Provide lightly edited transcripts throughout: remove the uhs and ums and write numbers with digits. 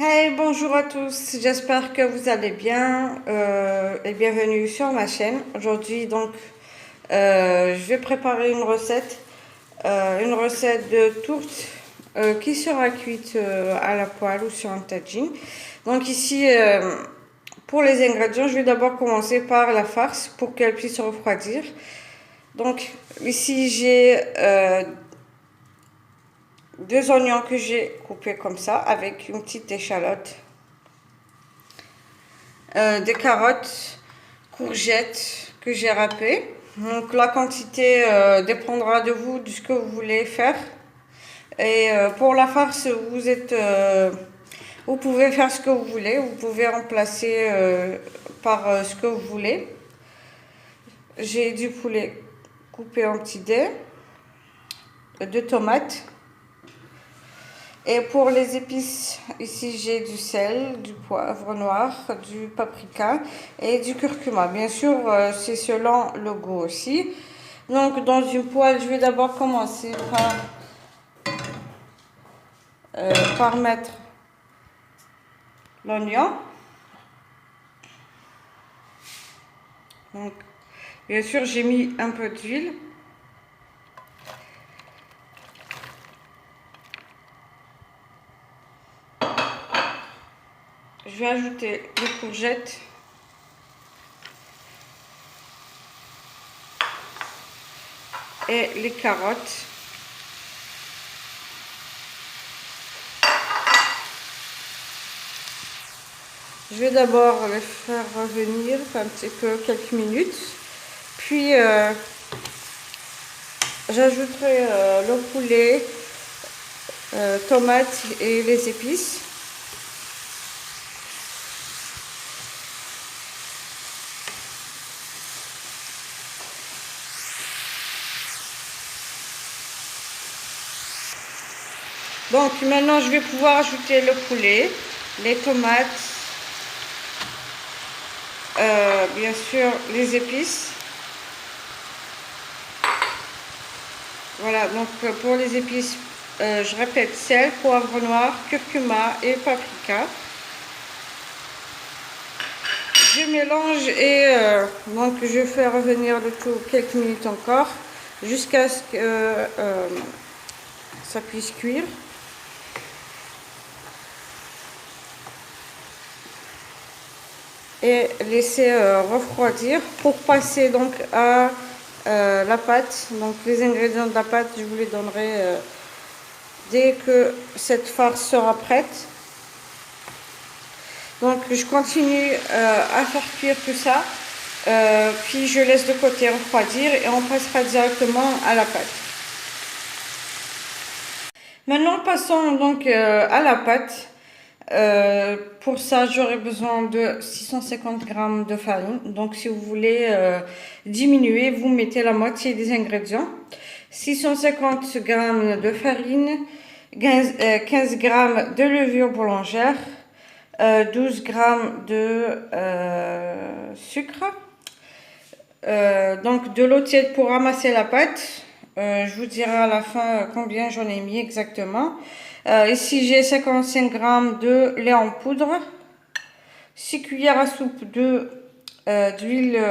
Hey, bonjour à tous, j'espère que vous allez bien et bienvenue sur ma chaîne. Aujourd'hui, je vais préparer une recette de tourte qui sera cuite à la poêle ou sur un tagine. Donc ici, pour les ingrédients, je vais d'abord commencer par la farce pour qu'elle puisse refroidir. Donc ici, j'ai deux oignons que j'ai coupés comme ça avec une petite échalote. Des carottes, courgettes que j'ai râpées. Donc la quantité dépendra de vous, de ce que vous voulez faire. Et pour la farce, vous pouvez faire ce que vous voulez. Vous pouvez remplacer par ce que vous voulez. J'ai du poulet coupé en petits dés, deux tomates. Et pour les épices, ici j'ai du sel, du poivre noir, du paprika et du curcuma. Bien sûr, c'est selon le goût aussi. Donc dans une poêle, je vais d'abord commencer par mettre l'oignon. Donc bien sûr, j'ai mis un peu d'huile. Je vais ajouter les courgettes. Et les carottes. Je vais d'abord les faire revenir un petit peu quelques minutes. Puis j'ajouterai le poulet, tomates et les épices. Donc maintenant je vais pouvoir ajouter le poulet, les tomates, bien sûr les épices. Voilà, donc pour les épices, je répète, sel, poivre noir, curcuma et paprika. Je mélange et donc je fais revenir le tout quelques minutes encore jusqu'à ce que ça puisse cuire. Et laisser refroidir pour passer donc à la pâte. Donc les ingrédients de la pâte, je vous les donnerai dès que cette farce sera prête. Donc je continue à faire cuire tout ça, puis je laisse de côté refroidir et on passera directement à la pâte. Maintenant passons donc à la pâte. Pour ça, j'aurai besoin de 650 g de farine. Donc, si vous voulez diminuer, vous mettez la moitié des ingrédients. 650 g de farine, 15 g de levure boulangère, 12 g de sucre. Donc, de l'eau tiède pour ramasser la pâte. Je vous dirai à la fin combien j'en ai mis exactement. Ici, j'ai 55 g de lait en poudre, 6 cuillères à soupe d'huile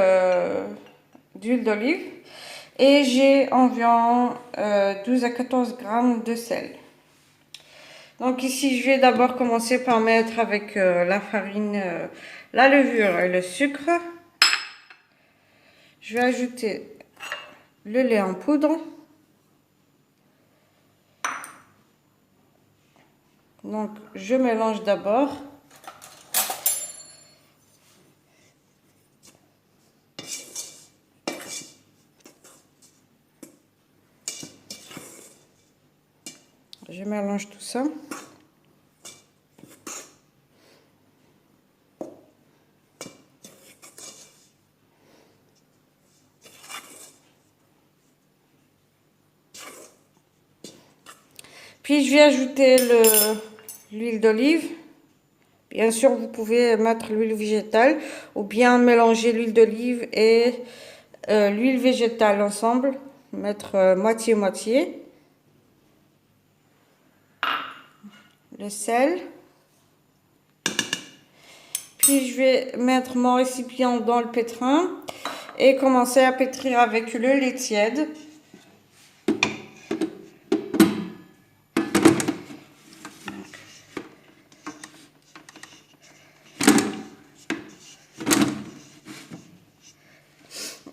d'olive et j'ai environ 12 à 14 g de sel. Donc ici, je vais d'abord commencer par mettre avec la farine, la levure et le sucre. Je vais ajouter le lait en poudre. Donc, je mélange d'abord. Je mélange tout ça. Puis, je vais ajouter l'huile d'olive. Bien sûr, vous pouvez mettre l'huile végétale ou bien mélanger l'huile d'olive et l'huile végétale ensemble. Mettre moitié-moitié. Le sel. ici, je vais mettre mon récipient dans le pétrin et commencer à pétrir avec le lait tiède.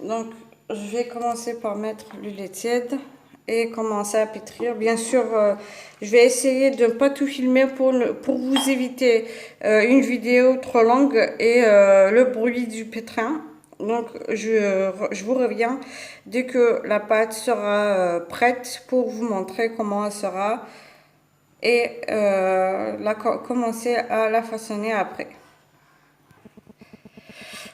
Donc, je vais commencer par mettre le lait tiède et commencer à pétrir. Bien sûr, je vais essayer de ne pas tout filmer pour vous éviter une vidéo trop longue et le bruit du pétrin. Donc, je vous reviens dès que la pâte sera prête pour vous montrer comment elle sera et commencer à la façonner après.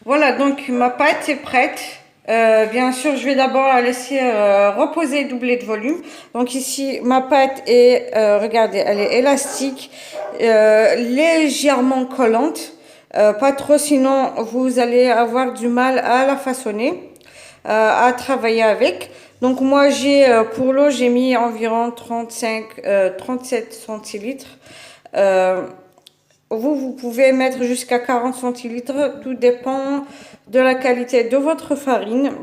Voilà, donc ma pâte est prête. Bien sûr, je vais d'abord la laisser reposer, doubler de volume. Donc ici, ma pâte est, regardez, elle est élastique, légèrement collante. Pas trop, sinon vous allez avoir du mal à la façonner, à travailler avec. Donc moi, pour l'eau, j'ai mis environ 37 centilitres. Vous pouvez mettre jusqu'à 40 centilitres, tout dépend de la qualité de votre farine.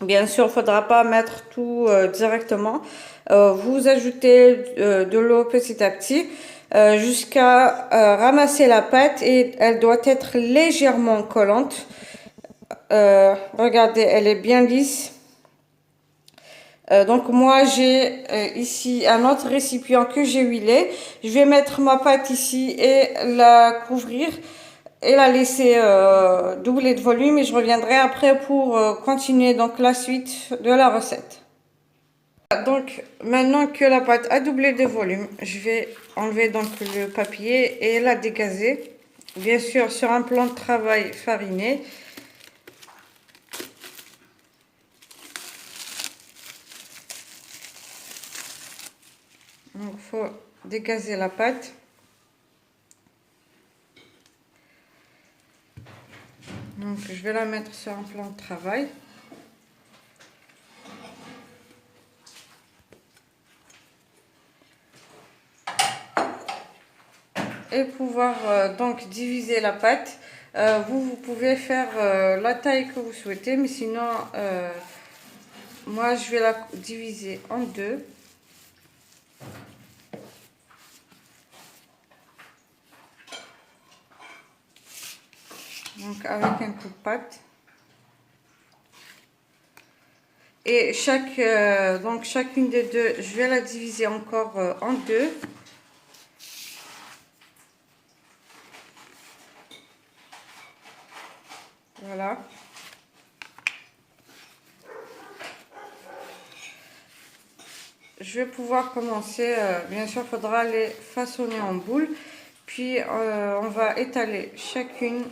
Bien sûr, il ne faudra pas mettre tout directement. Vous ajoutez de l'eau petit à petit jusqu'à ramasser la pâte et elle doit être légèrement collante. Regardez, elle est bien lisse. Donc moi j'ai ici un autre récipient que j'ai huilé. Je vais mettre ma pâte ici et la couvrir et la laisser doubler de volume et je reviendrai après pour continuer donc la suite de la recette. Donc maintenant que la pâte a doublé de volume, je vais enlever donc le papier et la dégazer. Bien sûr sur un plan de travail fariné. Donc, il faut dégazer la pâte. Donc, je vais la mettre sur un plan de travail. Et pouvoir donc diviser la pâte. Vous pouvez faire la taille que vous souhaitez, mais sinon, moi, je vais la diviser en deux. Donc avec un coup de pâte. Et donc chacune des deux, je vais la diviser encore en deux. Voilà. Je vais pouvoir commencer, bien sûr, il faudra les façonner en boule. Puis on va étaler chacune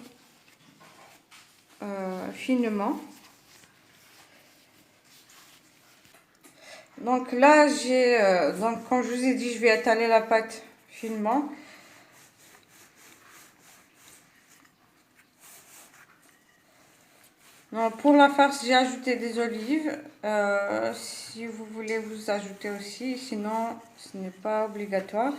finement. Donc là, donc comme je vous ai dit, je vais étaler la pâte finement. Donc, pour la farce, j'ai ajouté des olives. Si vous voulez, vous ajoutez aussi. Sinon, ce n'est pas obligatoire.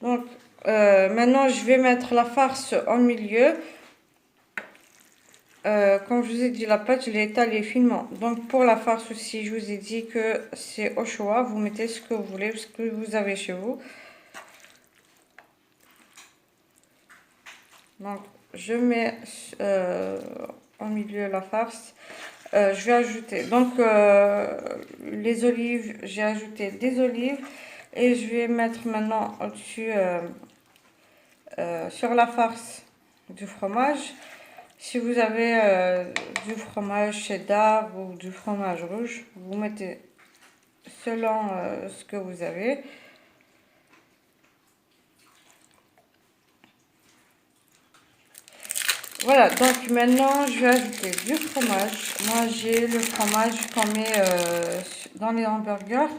Donc, maintenant, je vais mettre la farce en milieu. Comme je vous ai dit, la pâte, je l'ai étalée finement. Donc, pour la farce aussi, je vous ai dit que c'est au choix. Vous mettez ce que vous voulez, ce que vous avez chez vous. Donc, je mets en milieu la farce. Je vais ajouter donc les olives. J'ai ajouté des olives et je vais mettre maintenant au-dessus sur la farce du fromage. Si vous avez du fromage cheddar ou du fromage rouge, vous mettez selon ce que vous avez. Voilà, donc maintenant je vais ajouter du fromage. Moi j'ai le fromage qu'on met dans les hamburgers.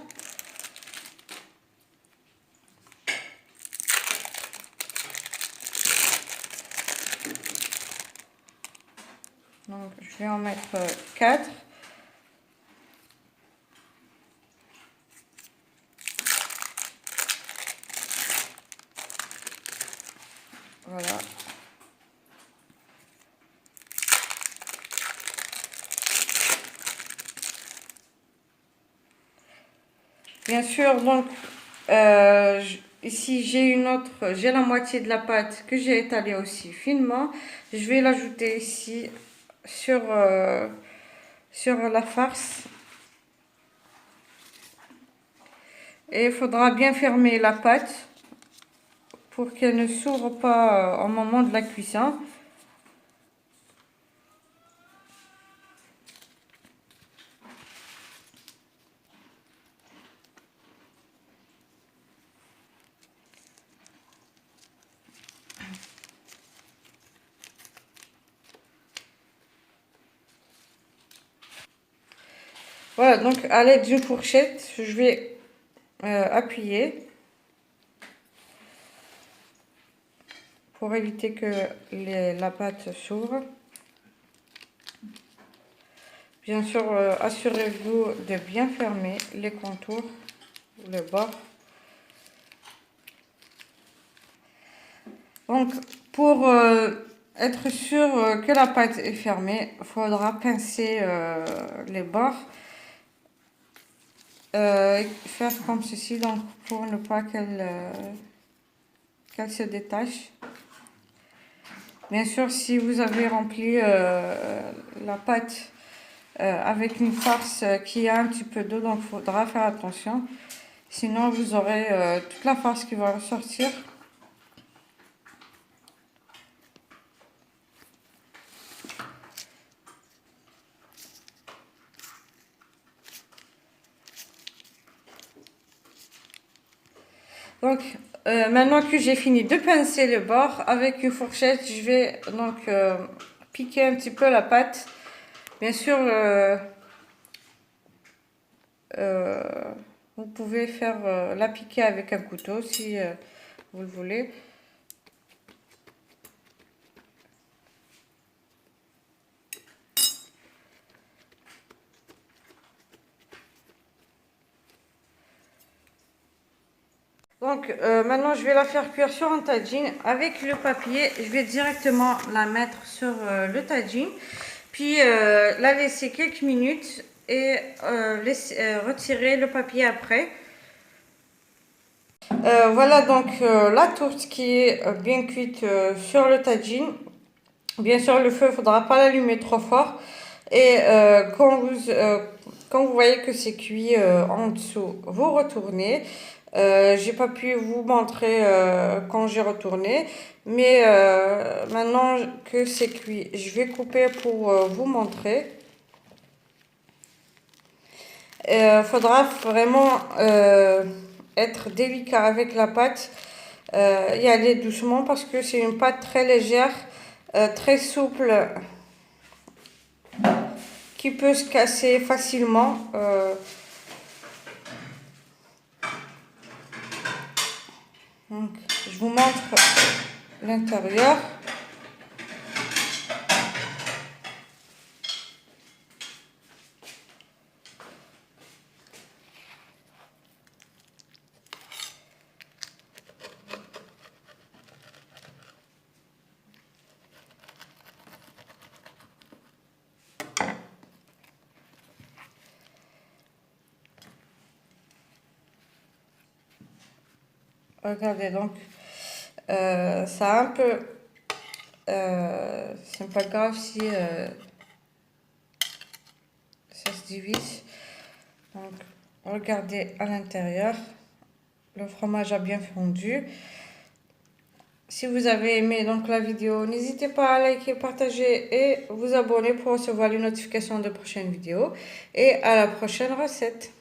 Donc je vais en mettre 4. Bien sûr, donc ici j'ai la moitié de la pâte que j'ai étalée aussi finement. Je vais l'ajouter ici sur la farce. Et il faudra bien fermer la pâte pour qu'elle ne s'ouvre pas au moment de la cuisson. Voilà, donc à l'aide d'une fourchette, je vais appuyer pour éviter que la pâte s'ouvre. Bien sûr, assurez-vous de bien fermer les contours, le bord. Donc, pour être sûr que la pâte est fermée, il faudra pincer les bords. Faire comme ceci, donc pour ne pas qu'elle se détache. Bien sûr, si vous avez rempli la pâte avec une farce qui a un petit peu d'eau, donc il faudra faire attention. Sinon, vous aurez toute la farce qui va ressortir. Donc, maintenant que j'ai fini de pincer le bord, avec une fourchette, je vais donc piquer un petit peu la pâte. Bien sûr, vous pouvez faire la piquer avec un couteau si vous le voulez. Donc maintenant je vais la faire cuire sur un tagine avec le papier. Je vais directement la mettre sur le tagine, puis la laisser quelques minutes et retirer le papier après. Voilà donc la tourte qui est bien cuite sur le tagine. Bien sûr, le feu, il ne faudra pas l'allumer trop fort. Et quand vous voyez que c'est cuit en dessous, vous retournez. J'ai pas pu vous montrer quand j'ai retourné, mais maintenant que c'est cuit, je vais couper pour vous montrer. Faudra vraiment être délicat avec la pâte, y aller doucement parce que c'est une pâte très légère, très souple, qui peut se casser facilement. Donc, je vous montre l'intérieur. Regardez donc, ça a un peu, c'est pas grave si ça se divise. Donc, regardez à l'intérieur, le fromage a bien fondu. Si vous avez aimé donc la vidéo, n'hésitez pas à liker, partager et vous abonner pour recevoir les notifications de prochaines vidéos. Et à la prochaine recette.